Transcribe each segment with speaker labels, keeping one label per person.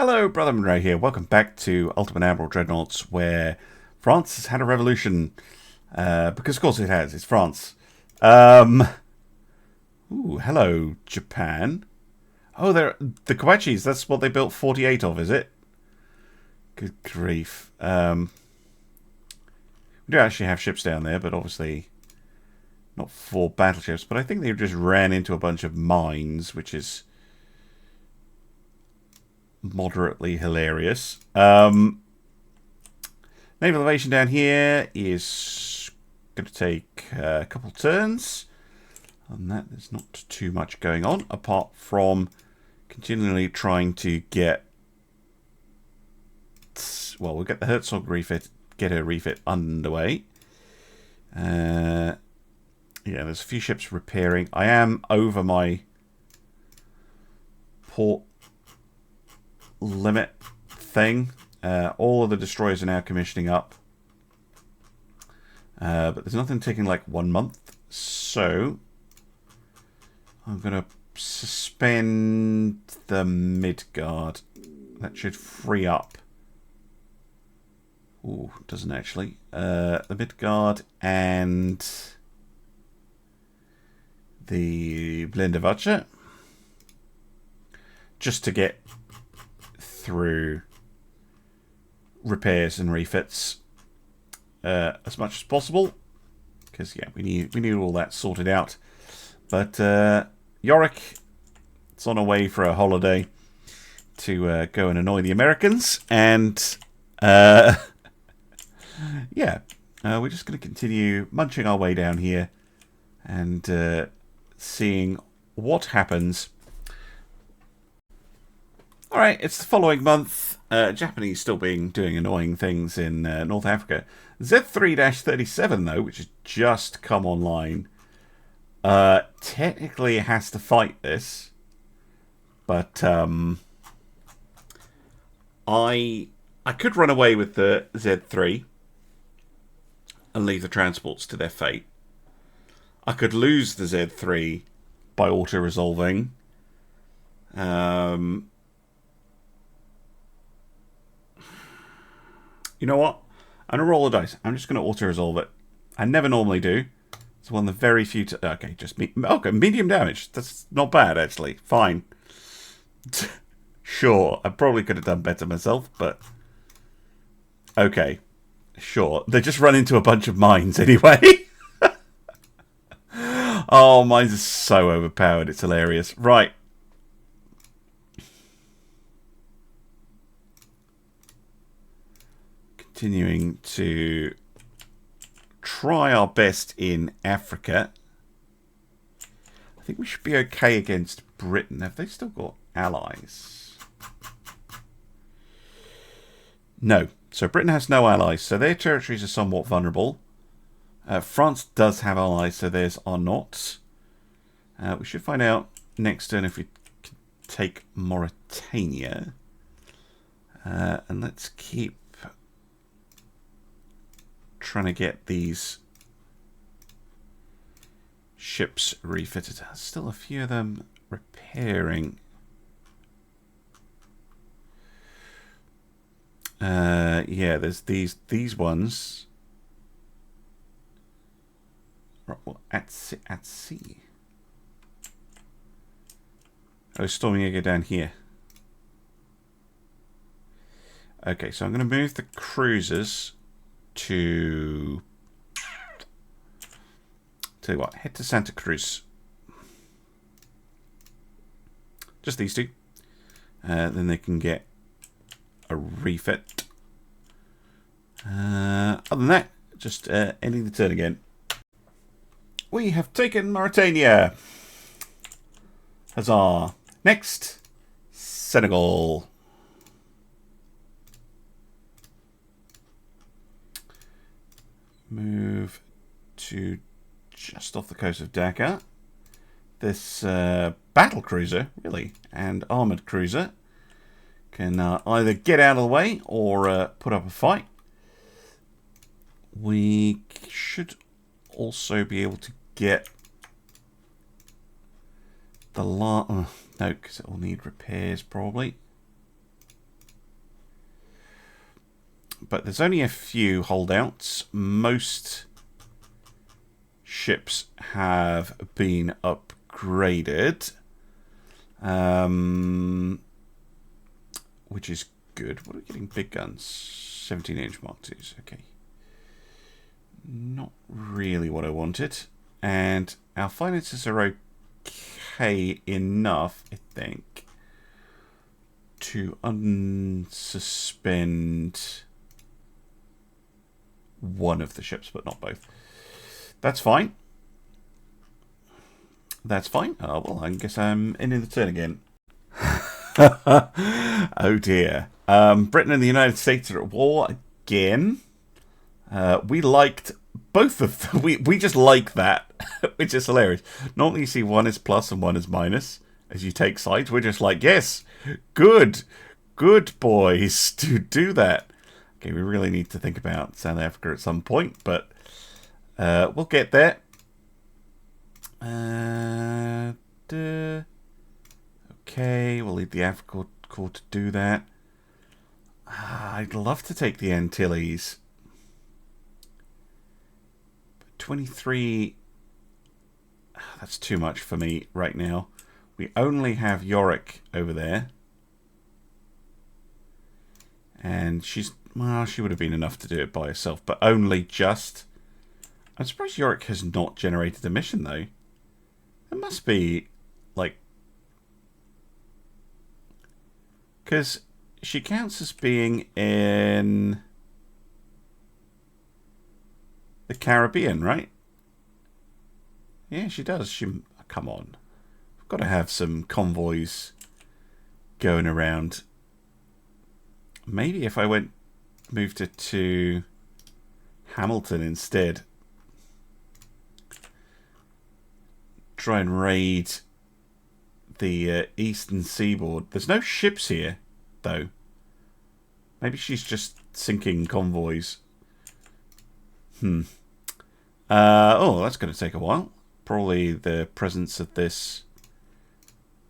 Speaker 1: Hello, Brother Monroe here. Welcome back to Ultimate Admiral Dreadnoughts, where France has had a revolution. Because, of course, it has. It's France. Ooh, hello, Japan. Oh, they're the Kawachis. That's what they built 48 of, is it? Good grief. We do actually have ships down there, but obviously not 4 battleships. But I think they just ran into a bunch of mines, which is moderately hilarious. Naval Invasion down here is going to take a couple turns. On that, there's not too much going on, apart from continually trying to get... Well, we'll get the Herzog refit, get her refit underway. Yeah, there's a few ships repairing. I am over my port limit thing. All of the destroyers are now commissioning up. But there's nothing taking like 1 month. So I'm going to suspend the Midgard. That should free up. Ooh, doesn't actually. The Midgard and the Blindervacher. Just to get through repairs and refits as much as possible, because yeah, we need all that sorted out. But Yorick, it's on our way for a holiday to go and annoy the Americans, and yeah, we're just going to continue munching our way down here and seeing what happens. Alright, it's the following month. Japanese still doing annoying things in North Africa. Z3-37, though, which has just come online, technically it has to fight this. But I could run away with the Z3 and leave the transports to their fate. I could lose the Z3 by auto-resolving. You know what? I'm going to roll the dice. I'm just going to auto-resolve it. I never normally do. It's one of the very few... Okay, just... Okay, medium damage. That's not bad, actually. Fine. Sure, I probably could have done better myself, but... Okay. Sure. They just run into a bunch of mines anyway. Oh, mines are so overpowered. It's hilarious. Right. Continuing to try our best in Africa. I think we should be okay against Britain. Have they still got allies? No. So Britain has no allies. So their territories are somewhat vulnerable. France does have allies, so theirs are not. We should find out next turn if we can take Mauritania. And let's keep trying to get these ships refitted. Still a few of them repairing. Yeah, there's these ones. Right, well, at sea. Oh, Stormy go down here. Okay, so I'm going to move the cruisers to... Tell you what, head to Santa Cruz. Just these two. Then they can get a refit. Other than that, just ending the turn again. We have taken Mauritania. Huzzah. Next, Senegal. Move to just off the coast of Dakar. This battle cruiser, really, and armoured cruiser can either get out of the way or put up a fight. We should also be able to get the no, because it will need repairs probably. but there's only a few holdouts. Most ships have been upgraded, which is good. What are we getting? Big guns, 17-inch Mark IIs. Okay, not really what I wanted. And our finances are okay enough, I think, to unsuspend one of the ships, but not both. That's fine. That's fine. Oh, well, I guess I'm ending the turn again. Oh, dear. Britain and the United States are at war again. We liked both of them. We just like that, which is hilarious. Normally you see one is plus and one is minus as you take sides. We're just like, yes, good boys to do that. Okay, we really need to think about South Africa at some point, but we'll get there. Okay, we'll leave the Africa Corps to do that. I'd love to take the Antilles. 23... that's too much for me right now. We only have Yorick over there. And she's... well, she would have been enough to do it by herself, but only just. I'm surprised Yorick has not generated a mission, though. It must be, like... because she counts as being in the Caribbean, right? Yeah, she does. She... come on. We've got to have some convoys going around. Maybe if I moved it to Hamilton instead. Try and raid the eastern seaboard. There's no ships here, though. Maybe she's just sinking convoys. Oh, that's going to take a while. Probably the presence of this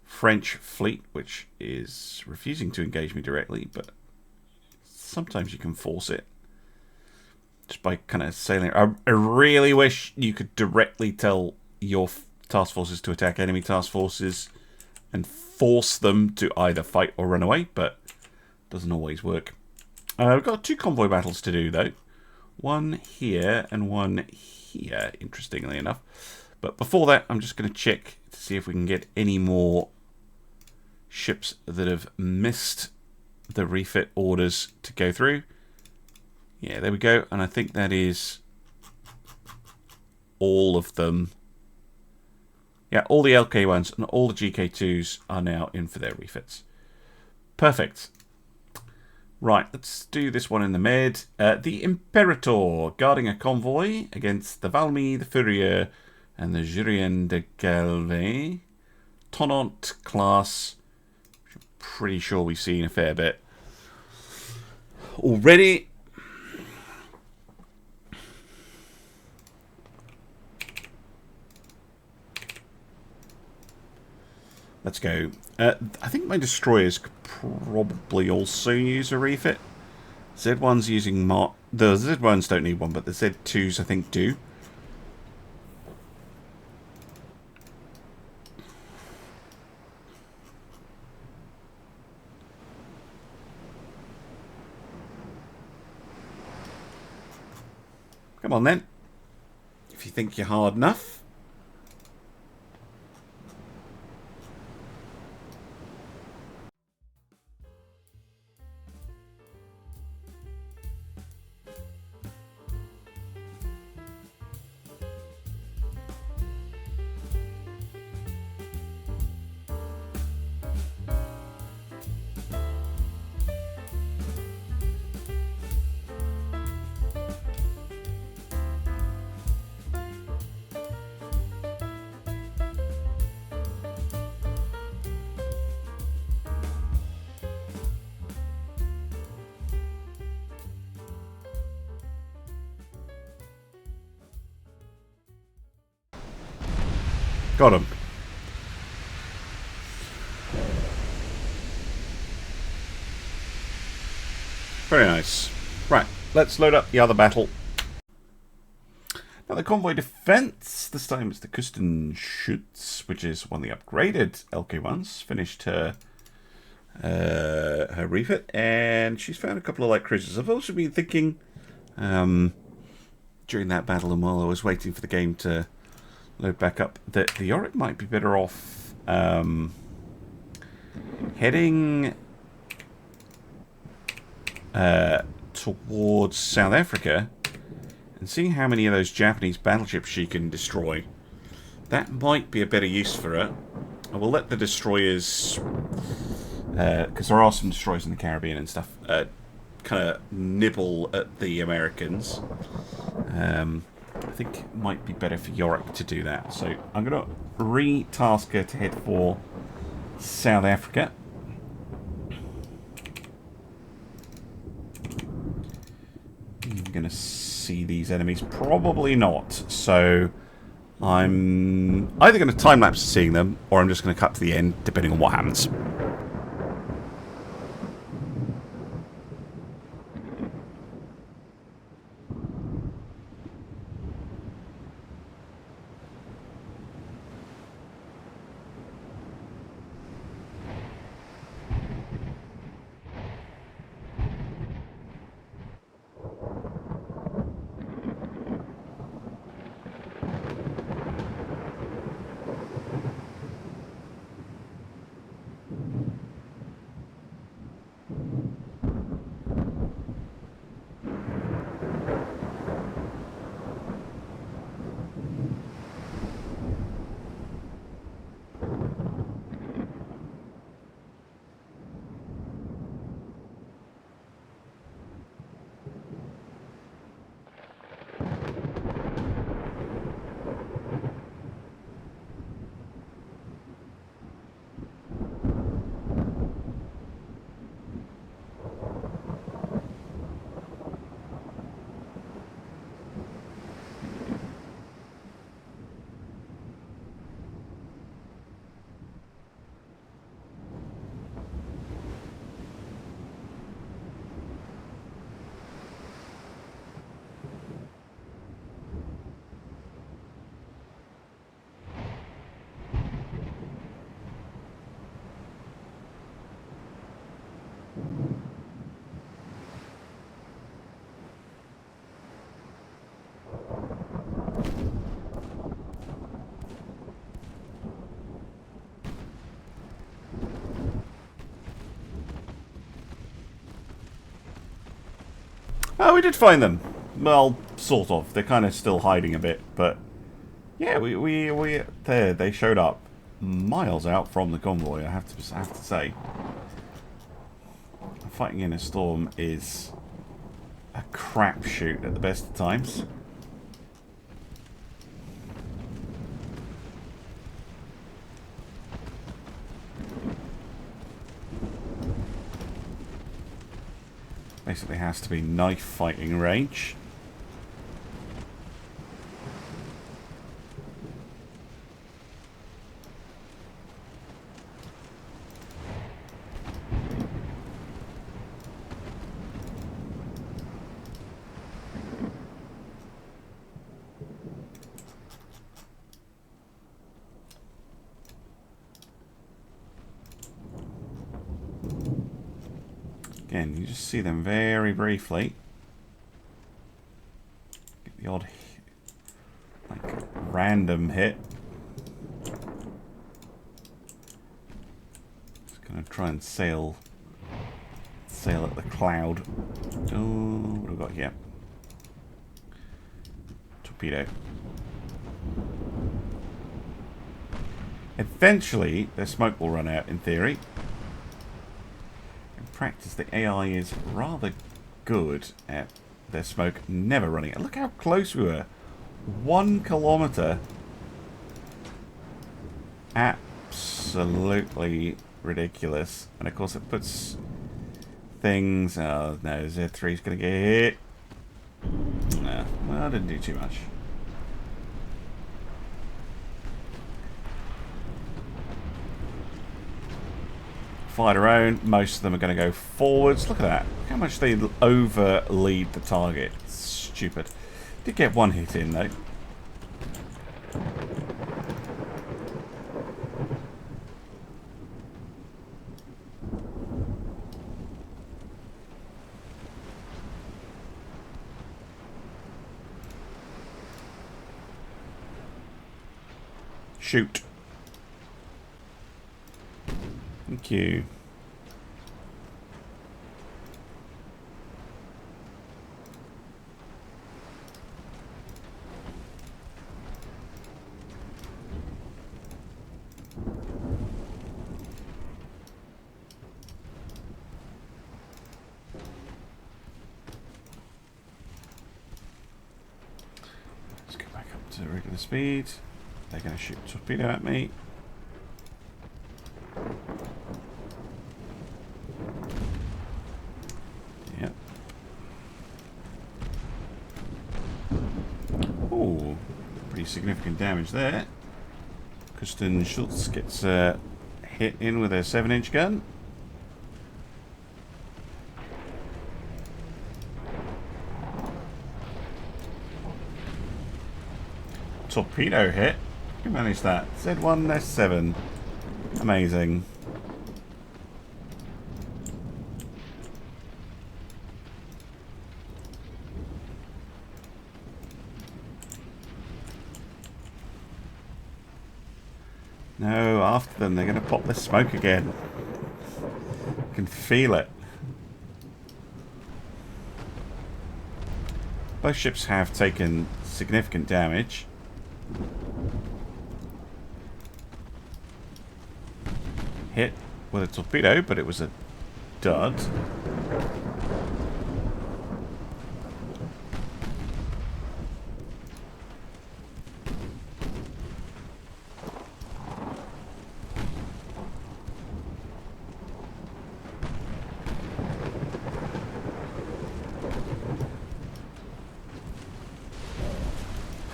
Speaker 1: French fleet, which is refusing to engage me directly, but sometimes you can force it just by kind of sailing. I really wish you could directly tell your task forces to attack enemy task forces and force them to either fight or run away, but it doesn't always work. We've got 2 convoy battles to do, though. One here and one here, interestingly enough. But before that, I'm just going to check to see if we can get any more ships that have missed the refit orders to go through. Yeah, there we go. And I think that is all of them. Yeah, all the LK1s and all the GK2s are now in for their refits. Perfect. Right, let's do this one in the mid. The Imperator guarding a convoy against the Valmy, the Fourier, and the Jurien de Galvez. Tonnant class. Which I'm pretty sure we've seen a fair bit already. Let's go. I think my destroyers could probably also use a refit. Z1's using the Z1s don't need one, but the Z2s I think do. Come on then. If you think you're hard enough. Got him. Very nice. Right, let's load up the other battle. Now the convoy defense, this time it's the Küstenschütz, which is one of the upgraded LK1s. Finished her refit, and she's found a couple of light cruisers. I've also been thinking during that battle, and while I was waiting for the game to load back up, that the Iroey might be better off heading towards South Africa and seeing how many of those Japanese battleships she can destroy. That might be a better use for her. I will let the destroyers, because there are some destroyers in the Caribbean and stuff, kind of nibble at the Americans. I think it might be better for Iroey to do that. So I'm going to re-task her to head for South Africa. I'm going to see these enemies. Probably not. So I'm either going to time-lapse seeing them, or I'm just going to cut to the end, depending on what happens. Oh, we did find them. Well, sort of. They're kind of still hiding a bit, but yeah, there they showed up miles out from the convoy. I have to say, fighting in a storm is a crapshoot at the best of times. Basically has to be knife fighting range. Again, you just see them very briefly. Get the odd, like, random hit. Just gonna try and sail at the cloud. Oh, what have we got here? Torpedo. Eventually, their smoke will run out, in theory. Practice, the AI is rather good at their smoke never running out. Look how close we were. 1 kilometer. Absolutely ridiculous. And of course it puts things... Oh no, Z3's going to get hit. No, well, I didn't do too much. Fired her own. Most of them are going to go forwards. Look at that. how much they over lead the target. It's stupid. Did get one hit in though. Shoot. Thank you. Let's go back up to regular speed. They're going to shoot a torpedo at me. Yep. Oh, pretty significant damage there. Kristen Schultz gets hit in with a 7-inch gun. Torpedo hit. Who managed that? Z1, S7. Amazing. No, after them, they're going to pop the smoke again. I can feel it. Both ships have taken significant damage. Hit with a torpedo, but it was a dud.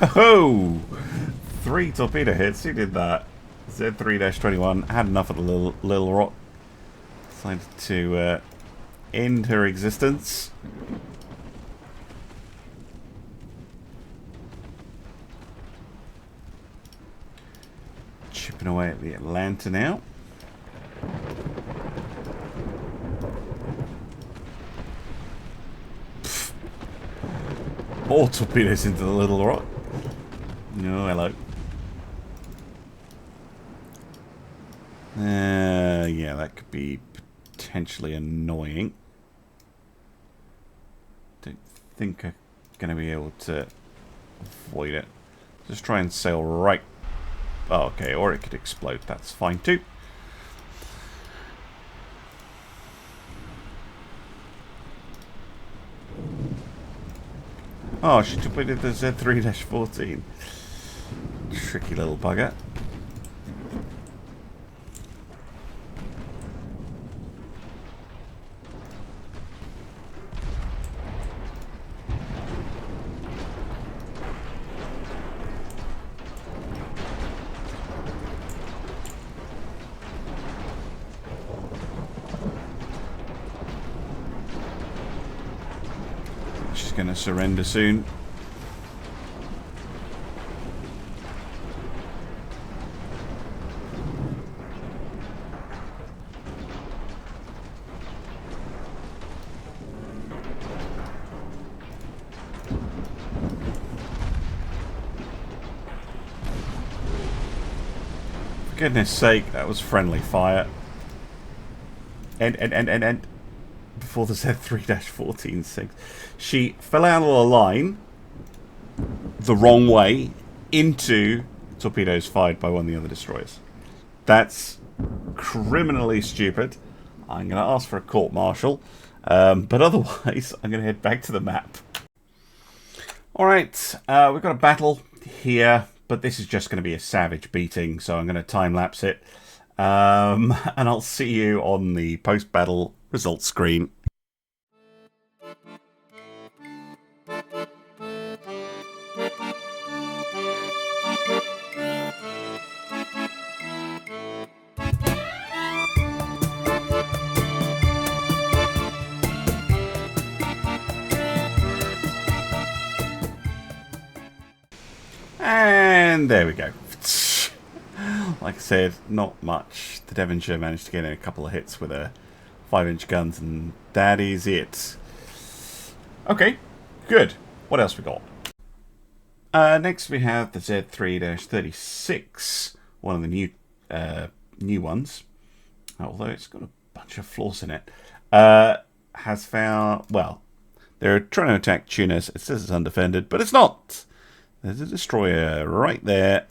Speaker 1: Ho-ho! 3 torpedo hits. Who did that? Z3-21 had enough of the little rock. Decided to end her existence. Chipping away at the Atlanta now. Pfft. More torpedoes into the little rock. No, hello. Yeah, that could be potentially annoying. Don't think I'm going to be able to avoid it. Just try and sail right. Oh, okay, or it could explode. That's fine too. Oh, she torpedoed the Z3-14. Tricky little bugger. She's going to surrender soon. For goodness sake, that was friendly fire. End. Before the Z3-14 sinks. She fell out of the line the wrong way into torpedoes fired by one of the other destroyers. That's criminally stupid. I'm going to ask for a court-martial. But otherwise, I'm going to head back to the map. Alright, we've got a battle here, but this is just going to be a savage beating, so I'm going to time-lapse it. And I'll see you on the post-battle results screen. And there we go. Like I said, not much. The Devonshire managed to get in a couple of hits with a 5-inch guns, and that is it. Okay, good. What else we got? Next we have the Z3-36, one of the new ones. Although it's got a bunch of flaws in it. Has found, well, they're trying to attack Tunis. It says it's undefended, but it's not. There's a destroyer right there.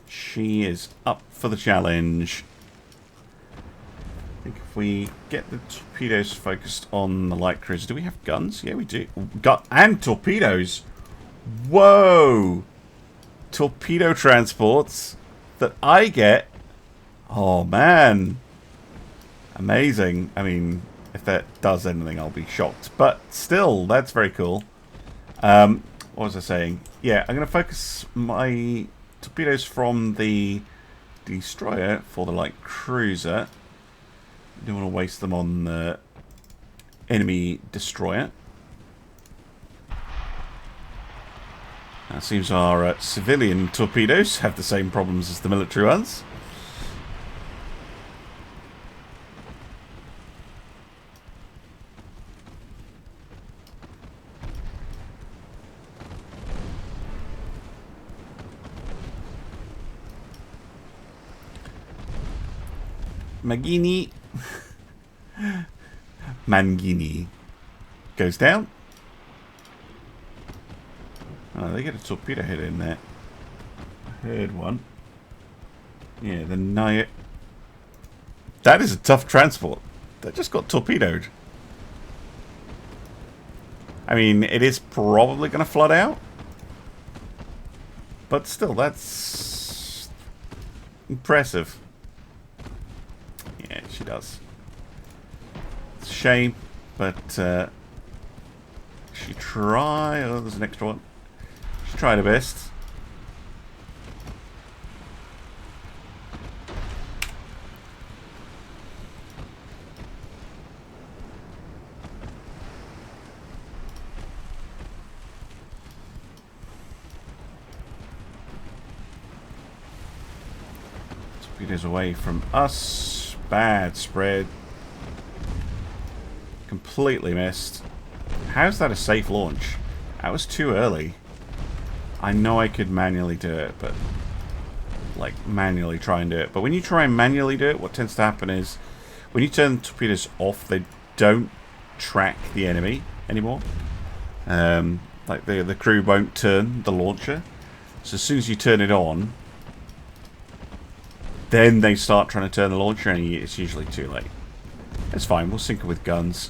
Speaker 1: She is up for the challenge. I think if we get the torpedoes focused on the light cruiser. Do we have guns? Yeah, we do. And torpedoes. Whoa! Torpedo transports that I get. Oh, man. Amazing. I mean, if that does anything, I'll be shocked. But still, that's very cool. What was I saying? Yeah, I'm going to focus my torpedoes from the destroyer for the light cruiser. Don't want to waste them on the enemy destroyer. Now, it seems our civilian torpedoes have the same problems as the military ones. Magini. Mangini goes down. Oh, they get a torpedo hit in there. I heard one. Yeah, the Naya. That is a tough transport. That just got torpedoed. I mean, it is probably going to flood out. But still, that's impressive. Yeah, she does. It's a shame, but she tried. Oh, there's an extra one. She tried her best. Torpedoes away from us. Bad spread. Completely missed. How's that a safe launch? That was too early. I know I could manually do it, but like manually try and do it. But when you try and manually do it, what tends to happen is when you turn torpedoes off, they don't track the enemy anymore. Like the crew won't turn the launcher. So as soon as you turn it on, then they start trying to turn the launcher, and it's usually too late. It's fine, we'll sink it with guns.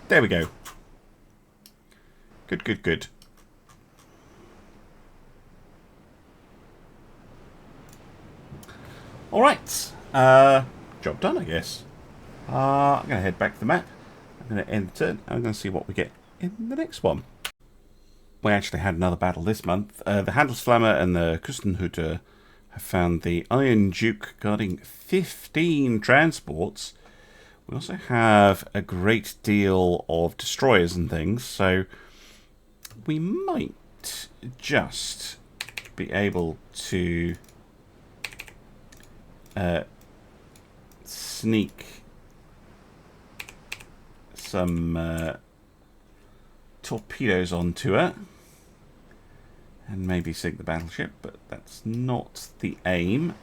Speaker 1: There we go. Good, good, good. Alright. Job done, I guess. I'm going to head back to the map. I'm going to end the turn. I'm going to see what we get in the next one. We actually had another battle this month. The Handelsflamme and the Küstenhüter have found the Iron Duke guarding 15 transports. We also have a great deal of destroyers and things, so we might just be able to sneak some torpedoes onto it and maybe sink the battleship, but that's not the aim.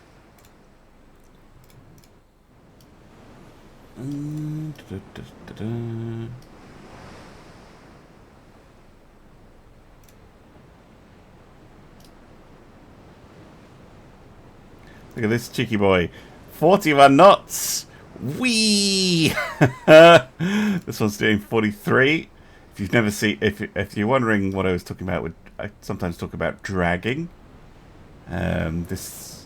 Speaker 1: Look at this cheeky boy. 41 knots. Whee! This one's doing 43. If you've never seen, if you're wondering what I was talking about, I sometimes talk about dragging. This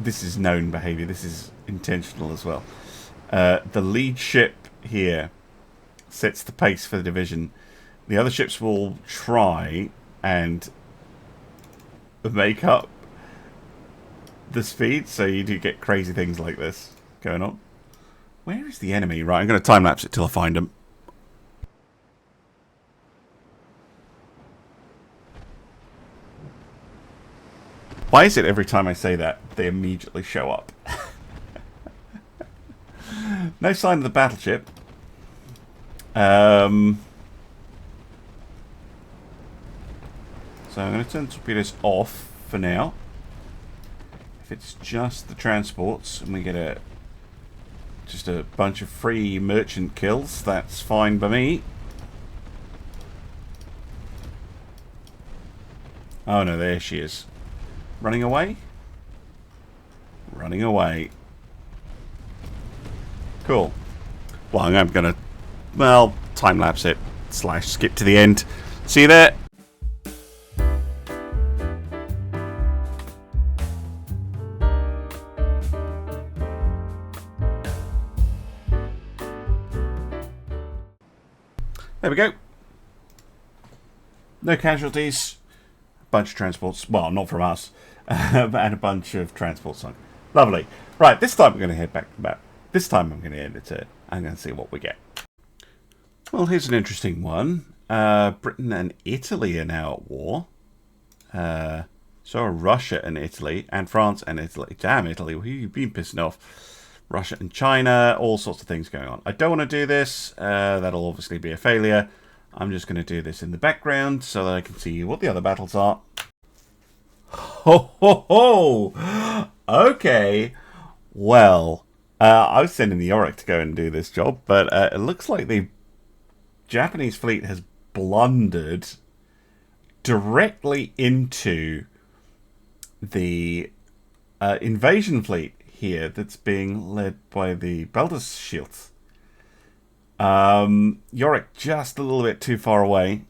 Speaker 1: is known behaviour. This is intentional as well. The lead ship here sets the pace for the division. The other ships will try and make up the speed, so you do get crazy things like this going on. Where is the enemy? Right, I'm going to time-lapse it till I find them. Why is it every time I say that, they immediately show up? No sign of the battleship. So I'm going to turn the torpedoes off for now. If it's just the transports and we get just a bunch of free merchant kills, that's fine by me. Oh no, there she is. Running away? Running away. Cool. Well, I'm going to, well, time-lapse it / skip to the end. See you there. There we go. No casualties. A bunch of transports. Well, not from us. And a bunch of transports on. Lovely. Right, this time we're going to head back to battle. This time I'm going to end it. I'm going to see what we get. Well, here's an interesting one. Britain and Italy are now at war. So are Russia and Italy. And France and Italy. Damn, Italy. Who have you been pissing off? Russia and China, all sorts of things going on. I don't want to do this. That'll obviously be a failure. I'm just going to do this in the background so that I can see what the other battles are. Ho ho ho! Okay. Well, I was sending the Iroey to go and do this job, but it looks like the Japanese fleet has blundered directly into the invasion fleet here that's being led by the battleships. Iroey just a little bit too far away.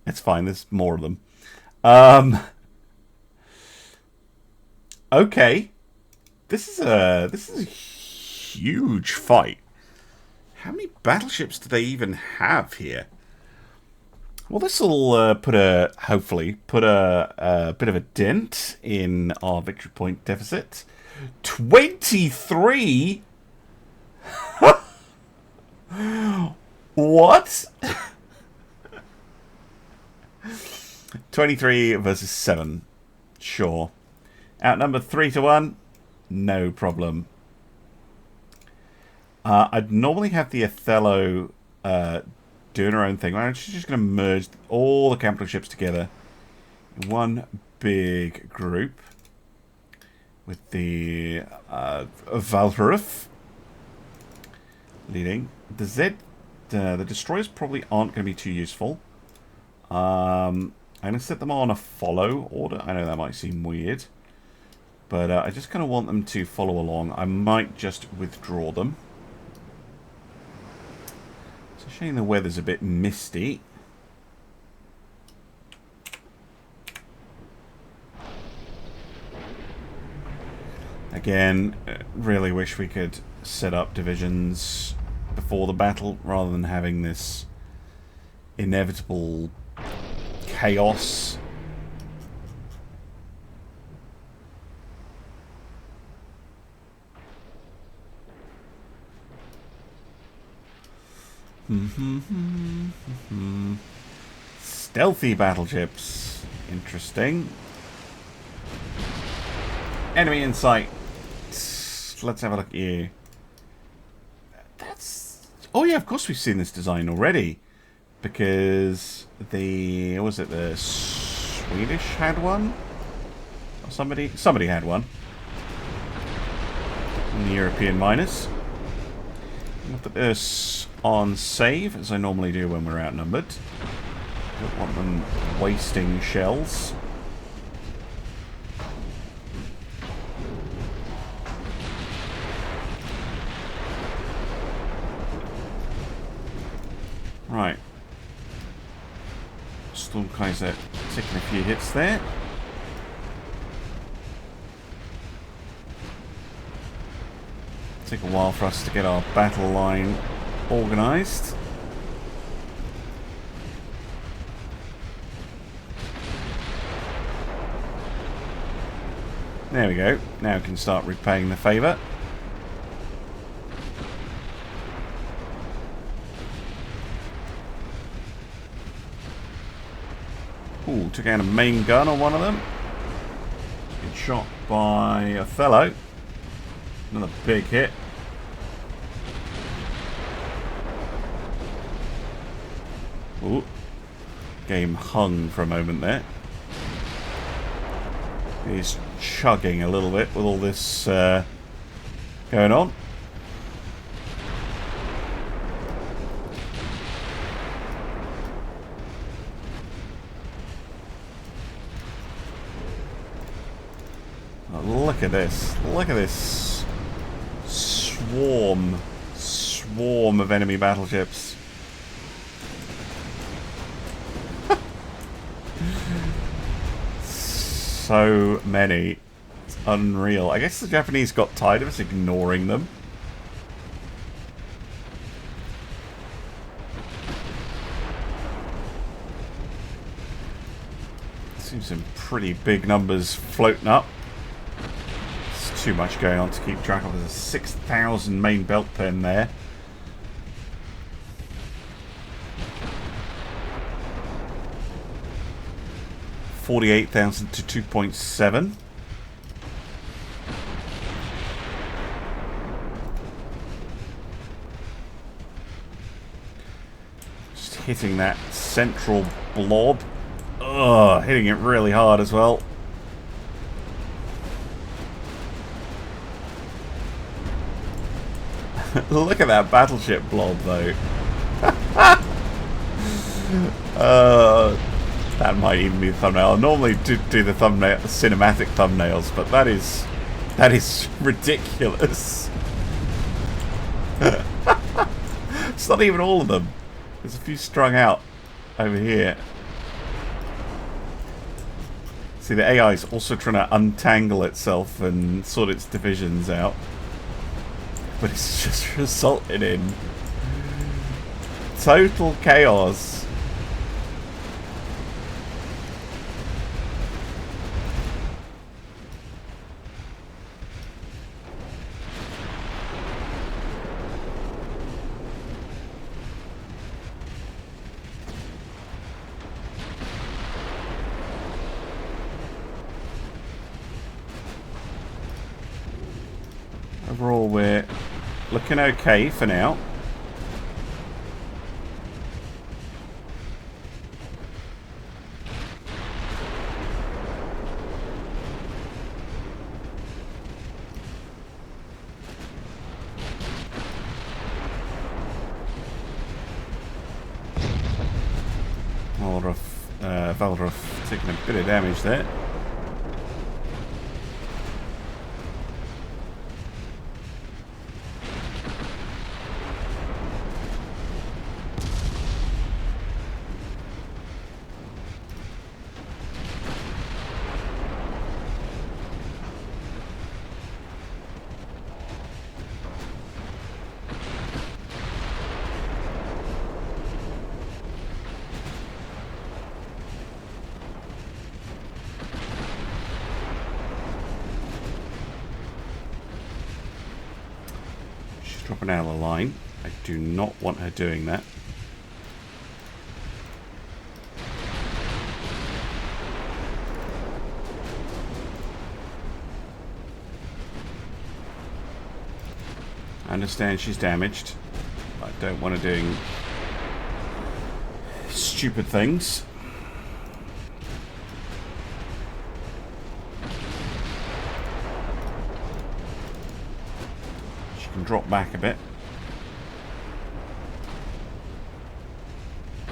Speaker 1: It's fine, there's more of them. Okay. This is a huge fight. How many battleships do they even have here? Well, this will hopefully put a bit of a dent in our victory point deficit. 23? What? 23 versus 7. Sure. Outnumbered 3-1. No problem. I'd normally have the Othello doing her own thing. I'm just going to merge all the capital ships together in one big group with the Valruf leading. The destroyers probably aren't going to be too useful. I'm going to set them on a follow order. I know that might seem weird, but I just kind of want them to follow along. I might just withdraw them. It's a shame the weather's a bit misty. Again, really wish we could set up divisions before the battle rather than having this inevitable chaos. Stealthy battleships. Interesting. Enemy in sight. Let's have a look at you. That's... Oh yeah, of course we've seen this design already. Because the... What was it? The Swedish had one? Or somebody had one. In the European miners. I'm going to put this on save, as I normally do when we're outnumbered. Don't want them wasting shells. Right. Stormkaiser taking a few hits there. Take a while for us to get our battle line organised. There we go. Now we can start repaying the favour. Ooh, took out a main gun on one of them. Get shot by Othello. Another big hit. Ooh. Game hung for a moment there. He's chugging a little bit with all this going on. Oh, look at this. Look at this swarm of enemy battleships. So many. It's unreal. I guess the Japanese got tired of us ignoring them. Seems some pretty big numbers floating up. There's too much going on to keep track of. There's a 6,000 main belt pen there. $48,000 to 2.7. Just hitting that central blob. Ugh, hitting it really hard as well. Look at that battleship blob though. That might even be the thumbnail. I normally do the thumbnail, cinematic thumbnails, but that is ridiculous. It's not even all of them. There's a few strung out over here. See, the AI is also trying to untangle itself and sort its divisions out, but it's just resulted in total chaos. Overall, we're looking okay for now. Valdorf taking a bit of damage there. Dropping out of the line. I do not want her doing that. I understand she's damaged. I don't want her doing stupid things. Drop back a bit. I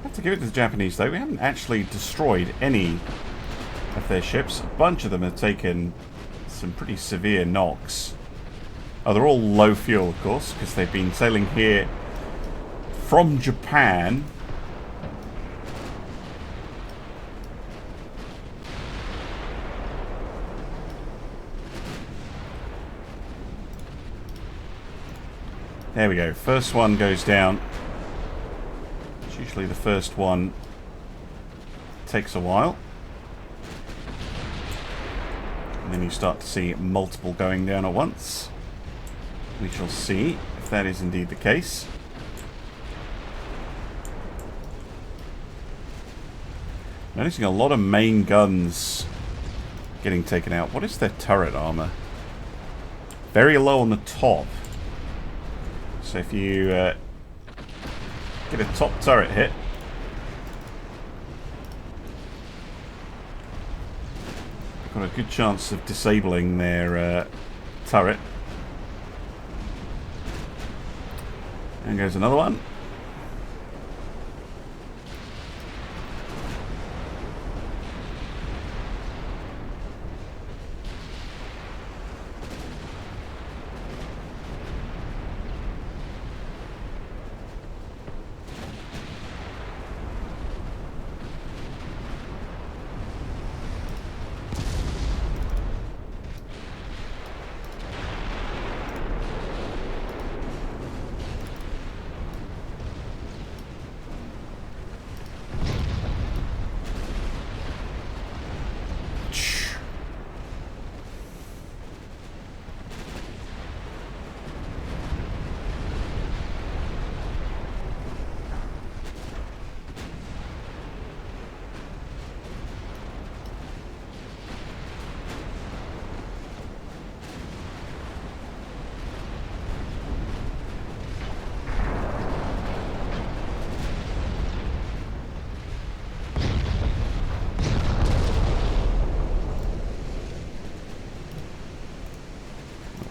Speaker 1: have to give it to the Japanese though, we haven't actually destroyed any of their ships. A bunch of them have taken some pretty severe knocks. Oh, they're all low fuel, of course, because they've been sailing here from Japan. There we go. First one goes down. It's usually the first one. Takes a while. And then you start to see multiple going down at once. We shall see if that is indeed the case. Noticing a lot of main guns getting taken out. What is their turret armor? Very low on the top. So if you get a top turret hit, you've got a good chance of disabling their turret. And goes another one.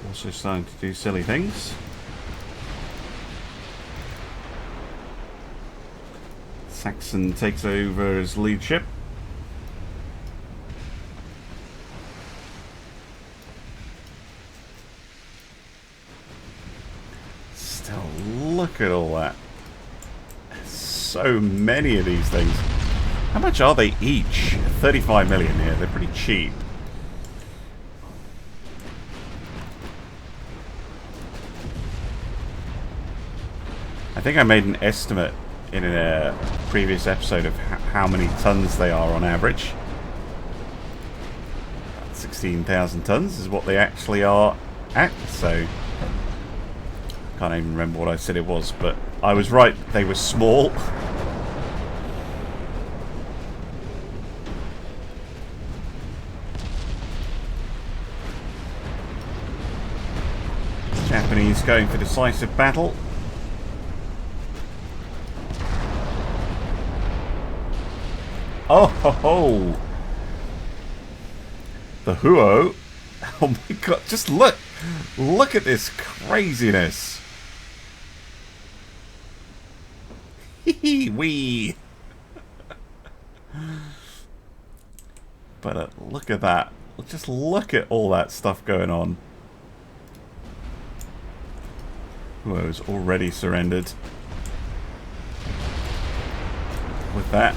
Speaker 1: Also starting to do silly things. Saxon takes over as lead ship. Still, look at all that. So many of these things. How much are they each? 35 million here. They're pretty cheap. I think I made an estimate in a previous episode of how many tons they are on average. 16,000 tons is what they actually are at, so can't even remember what I said it was, but I was right, they were small. Japanese going for decisive battle. Oh ho ho! The Huo. Oh my god, just look! Look at this craziness! Hee wee! But look at that. Just look at all that stuff going on. Huo's already surrendered. With that.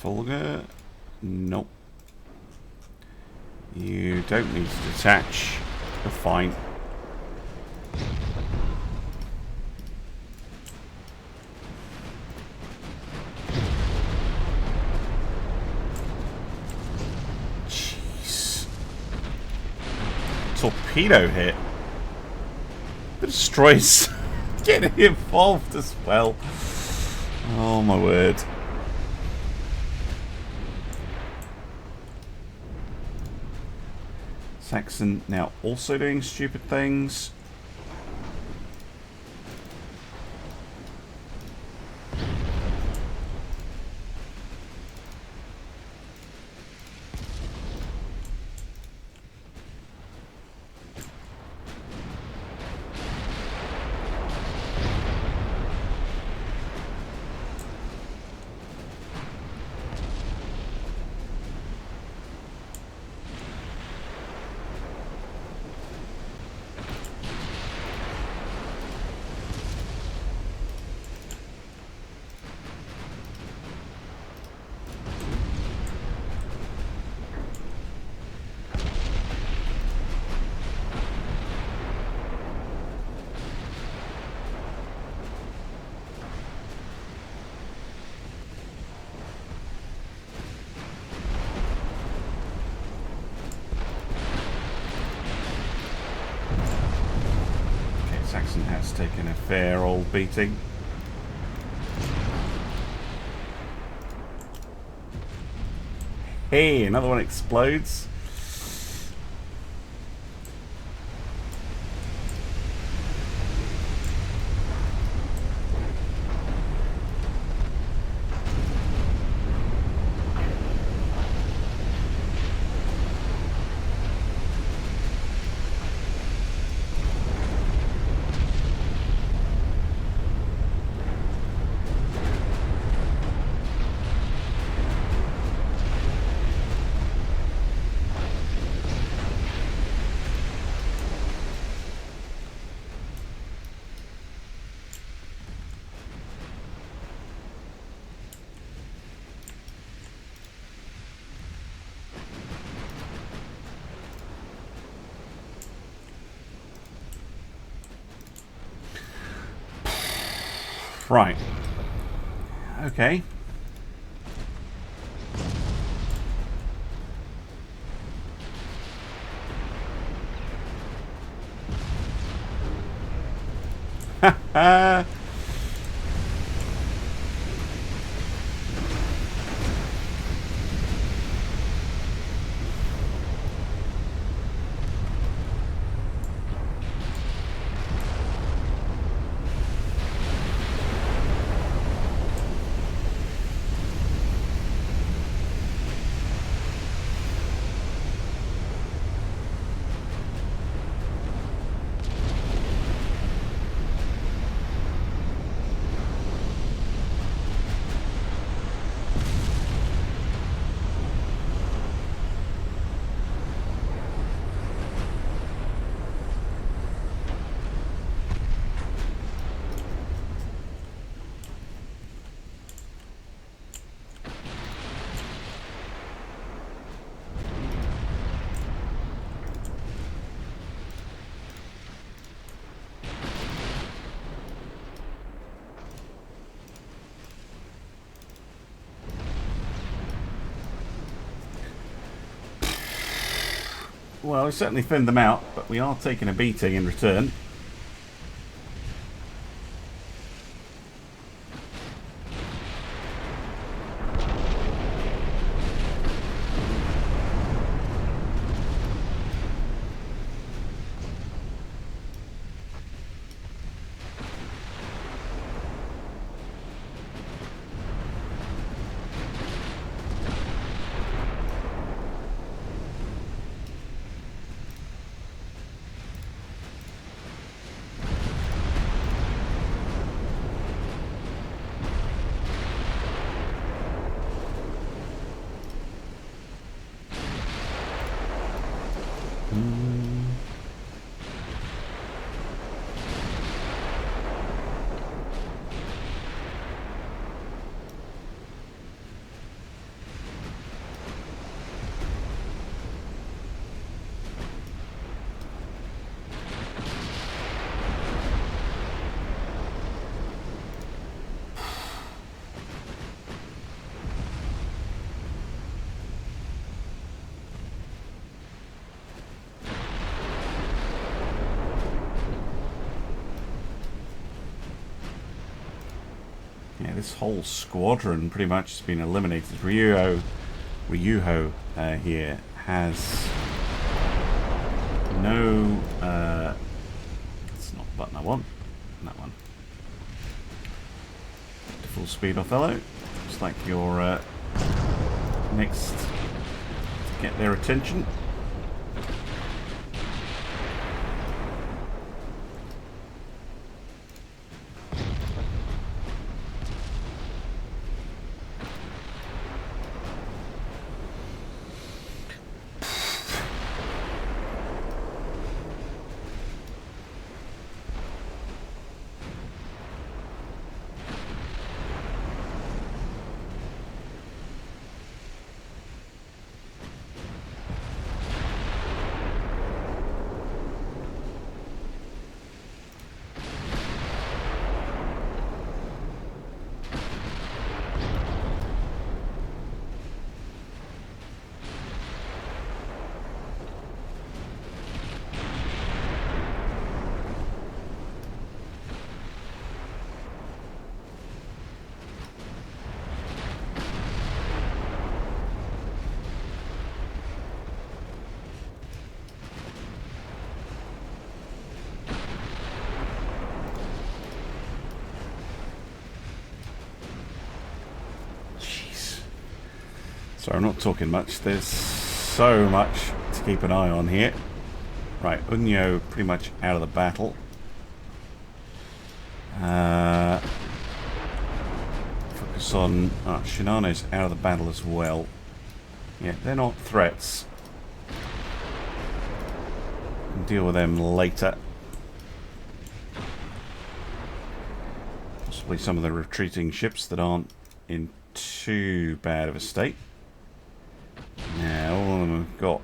Speaker 1: Volga? Nope. You don't need to detach. You're fine. Jeez. Torpedo hit. The destroyers getting involved as well. Oh my word. Saxon now also doing stupid things. Saxon has taken a fair old beating. Hey, another one explodes. Right. Okay. Ha Well, we certainly thinned them out, but we are taking a beating in return. Yeah, this whole squadron pretty much has been eliminated. Ryuho here has no... that's not the button I want. That one. To full speed, Othello. Looks like you're next to get their attention. Sorry, I'm not talking much. There's so much to keep an eye on here. Right, Unyo pretty much out of the battle. Focus on... Shinano's out of the battle as well. Yeah, they're not threats. We'll deal with them later. Possibly some of the retreating ships that aren't in too bad of a state. Now, all of them have got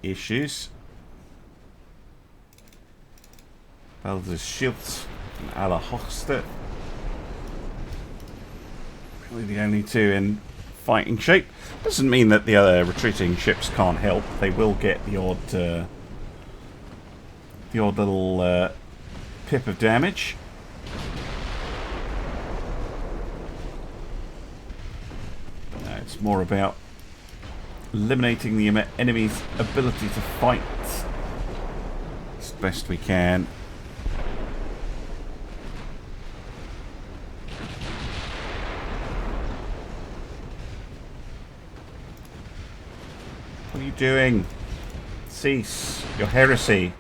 Speaker 1: issues. Battleships and Allerhochste. Really the only two in fighting shape. Doesn't mean that the other retreating ships can't help. They will get the odd little pip of damage. It's more about eliminating the enemy's ability to fight as best we can. What are you doing? Cease your heresy.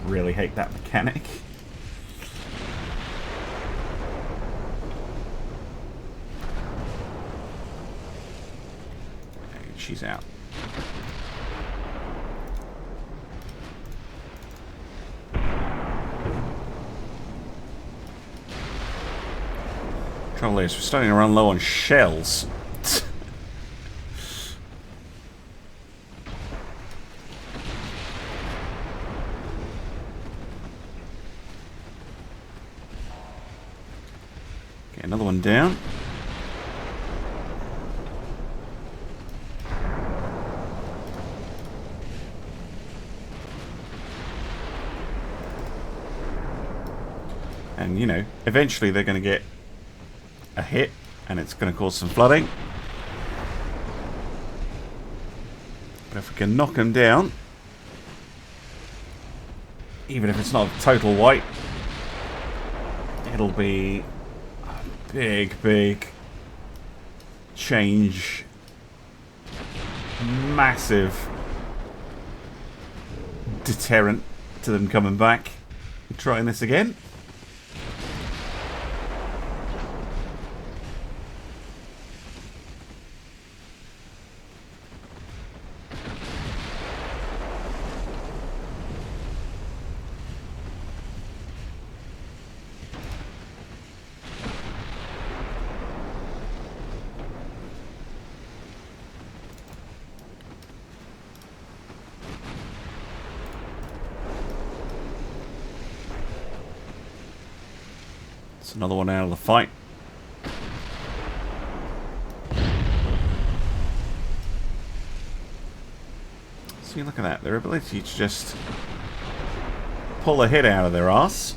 Speaker 1: Really hate that mechanic. She's out. Trouble is, we're starting to run low on shells. Okay, another one down. And, you know, eventually they're going to get a hit and it's going to cause some flooding. But if we can knock them down, even if it's not a total wipe, it'll be a big, big change. Massive deterrent to them coming back and trying this again. Another one out of the fight. See, look at that. Their ability to just pull a hit out of their ass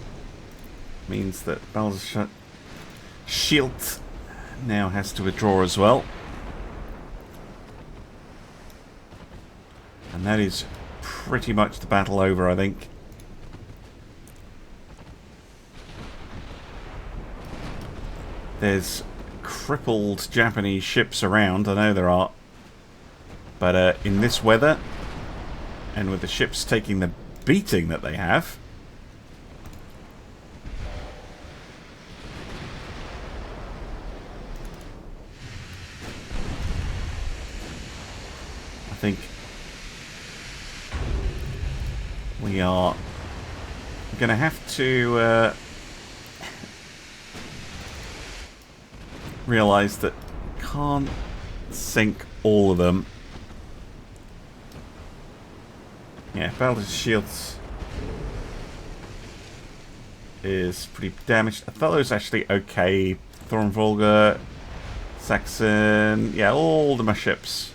Speaker 1: means that Shield now has to withdraw as well. And that is pretty much the battle over, I think. There's crippled Japanese ships around, I know there are. But in this weather, and with the ships taking the beating that they have, I think we are going to have to realise that can't sink all of them. Yeah, battle shields is pretty damaged. Othello's actually okay. Thornvolga, Saxon, yeah, all of them are ships.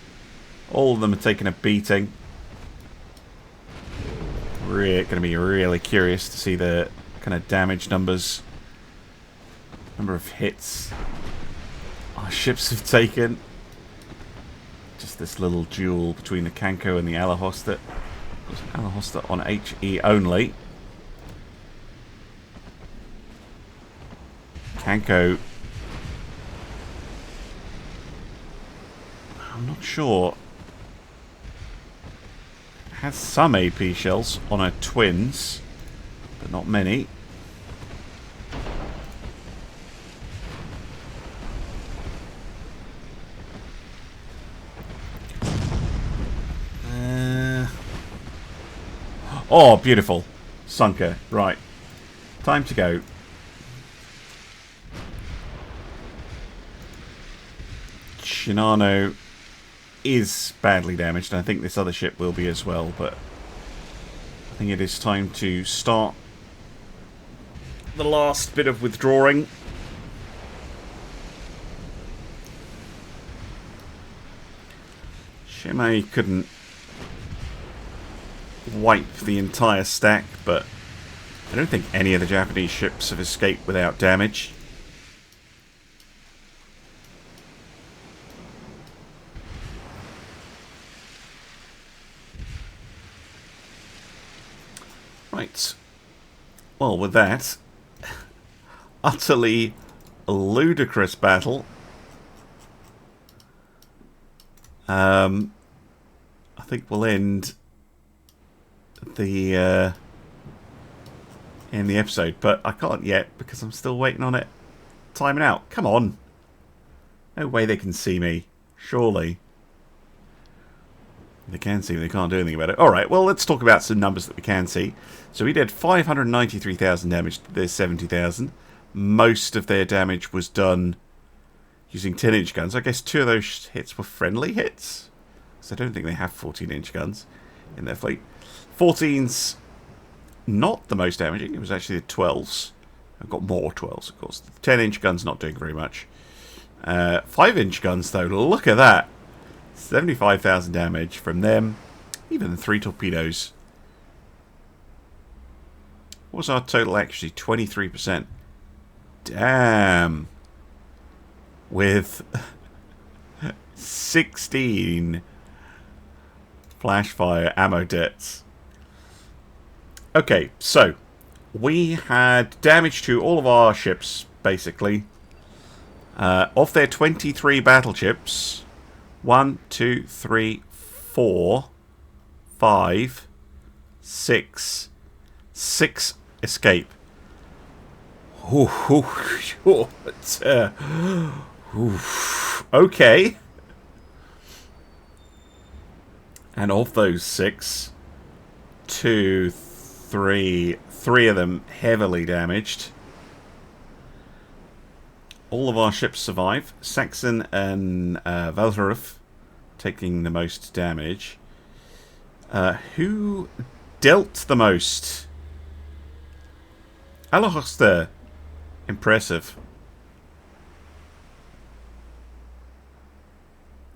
Speaker 1: All of them are taking a beating. Going to be really curious to see the kind of damage numbers. Number of hits our ships have taken. Just this little duel between the Kanko and the Alahosta. Alahosta on HE only. Kanko, I'm not sure, has some AP shells on her twins, but not many. Oh, beautiful. Sunker. Right. Time to go. Shinano is badly damaged, and I think this other ship will be as well, but I think it is time to start the last bit of withdrawing. Shimei couldn't wipe the entire stack, but I don't think any of the Japanese ships have escaped without damage. Right. Well, with that utterly ludicrous battle, I think we'll end the episode, but I can't yet because I'm still waiting on it timing out. Come on, no way they can see me. Surely they can see me, they can't do anything about it. Alright, well, let's talk about some numbers that we can see. So we did 593,000 damage to their 70,000. Most of their damage was done using 10-inch guns. I guess 2 of those hits were friendly hits, because I don't think they have 14-inch guns in their fleet. 14's not the most damaging. It was actually the 12s. I've got more 12s, of course. The 10-inch gun's not doing very much. 5-inch guns, though, look at that. 75,000 damage from them. Even the 3 torpedoes. What was our total accuracy? 23%. Damn. With 16 flashfire ammo deaths. Okay, so we had damage to all of our ships, basically. Of their 23 battleships, 1, 2, 3, 4, 5, 6. 6 escape. Okay. And of those 6, 2, 3 of them heavily damaged. All of our ships survive. Saxon and Valharov taking the most damage. Who dealt the most? Alahosta. Impressive.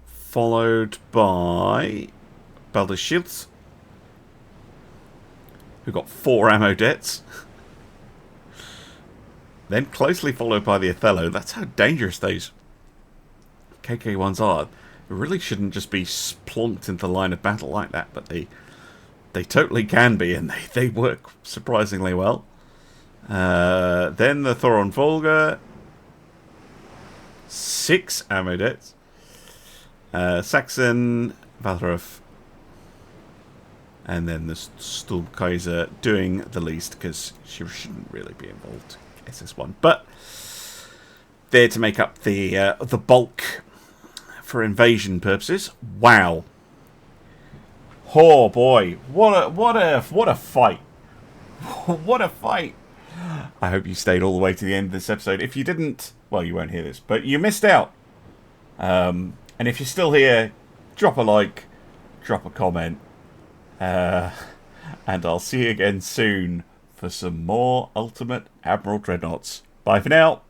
Speaker 1: Followed by battleships, who got 4 ammo deaths. Then closely followed by the Othello. That's how dangerous those KK-1s are. really shouldn't just be plonked into the line of battle like that, but they totally can be, and they work surprisingly well. Then the Thoron Volga. 6 ammo deaths. Saxon, Valorov, and then the Sturmkaiser doing the least because she shouldn't really be involved. SS1, but there to make up the bulk for invasion purposes. Wow! Oh boy, what a fight! What a fight! I hope you stayed all the way to the end of this episode. If you didn't, well, you won't hear this, but you missed out. And if you're still here, drop a like, drop a comment, and I'll see you again soon for some more Ultimate Admiral Dreadnoughts. Bye for now.